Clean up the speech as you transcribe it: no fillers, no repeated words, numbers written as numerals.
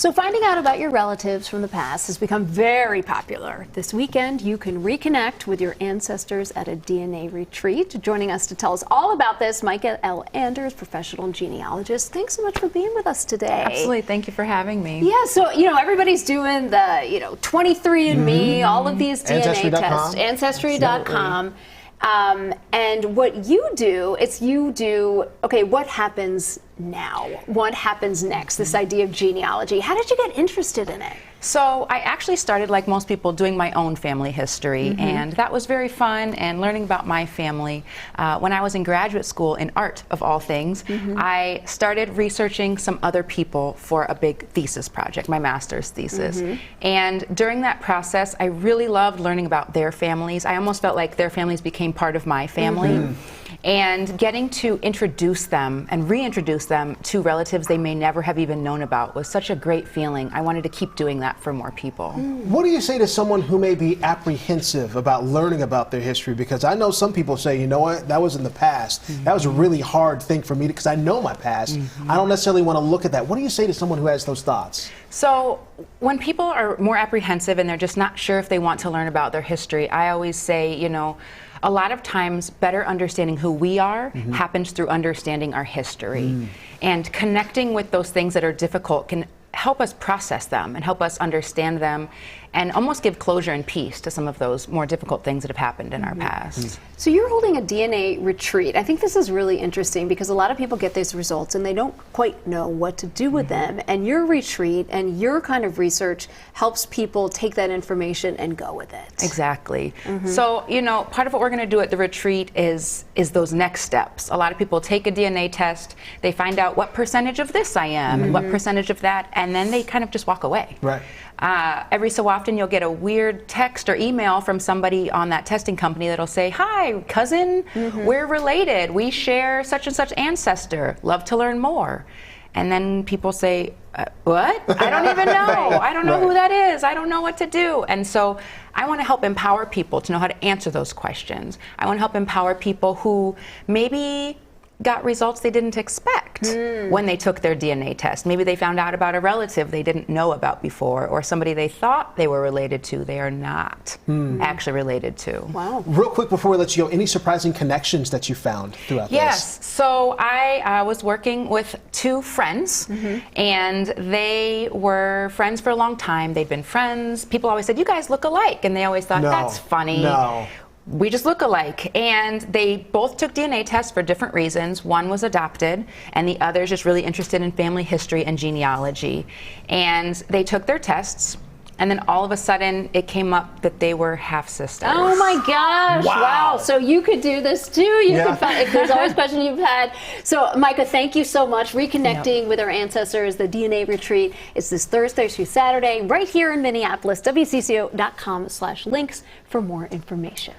So finding out about your relatives from the past has become very popular. This weekend, you can reconnect with your ancestors at a DNA retreat. Joining us to tell us all about this, Mica L, professional genealogist. Thanks so much for being with us today. Absolutely. Thank you for having me. Yeah, so, everybody's doing the, 23andMe, all of these DNA tests, Ancestry.com. And what you do, okay, what happens now? What happens next? This idea of genealogy. How did you get interested in it? So I actually started, like most people, doing my own family history, and that was very fun, and learning about my family. When I was in graduate school in art, of all things, I started researching some other people for a big thesis project, my master's thesis. And during that process, I really loved learning about their families. I almost felt like their families became part of my family. And getting to introduce them and reintroduce them to relatives they may never have even known about was such a great feeling. I wanted to keep doing that for more people. What do you say to someone who may be apprehensive about learning about their history? Because I know some people say, you know what, that was in the past. That was a really hard thing for me because I know my past. I don't necessarily want to look at that. What do you say to someone who has those thoughts? So when people are more apprehensive and they're just not sure if they want to learn about their history, I always say, a lot of times better understanding who we are happens through understanding our history. And connecting with those things that are difficult can help us process them and help us understand them and almost give closure and peace to some of those more difficult things that have happened in our past. So you're holding a DNA retreat. I think this is really interesting because a lot of people get these results and they don't quite know what to do with them. And your retreat and your kind of research helps people take that information and go with it. Exactly. So, part of what we're going to do at the retreat is those next steps. A lot of people take a DNA test, they find out what percentage of this I am, and what percentage of that, and then they kind of just walk away. Right. Every so often you'll get a weird text or email from somebody on that testing company that'll say, "Hi, cousin, we're related. We share such and such ancestor. Love to learn more." And then people say, "What? I don't even know. I don't know who that is. I don't know what to do." And so I want to help empower people to know how to answer those questions. I want to help empower people who maybe got results they didn't expect when they took their DNA test. Maybe they found out about a relative they didn't know about before, or somebody they thought they were related to, they are not actually related to. Wow. Real quick before we let you go, any surprising connections that you found throughout this? Yes, so I was working with two friends, and they were friends for a long time. They'd been friends. People always said, "You guys look alike," and they always thought, "That's funny. No. We just look alike." And they both took DNA tests for different reasons. One was adopted, and the other is just really interested in family history and genealogy. And they took their tests, and then all of a sudden it came up that they were half sisters. Oh my gosh! Wow! So you could do this too. You could find, if there's always a question you've had. So Mica, thank you so much. Reconnecting with our ancestors, the DNA retreat. It's this Thursday through Saturday, right here in Minneapolis. WCCO.com/links for more information.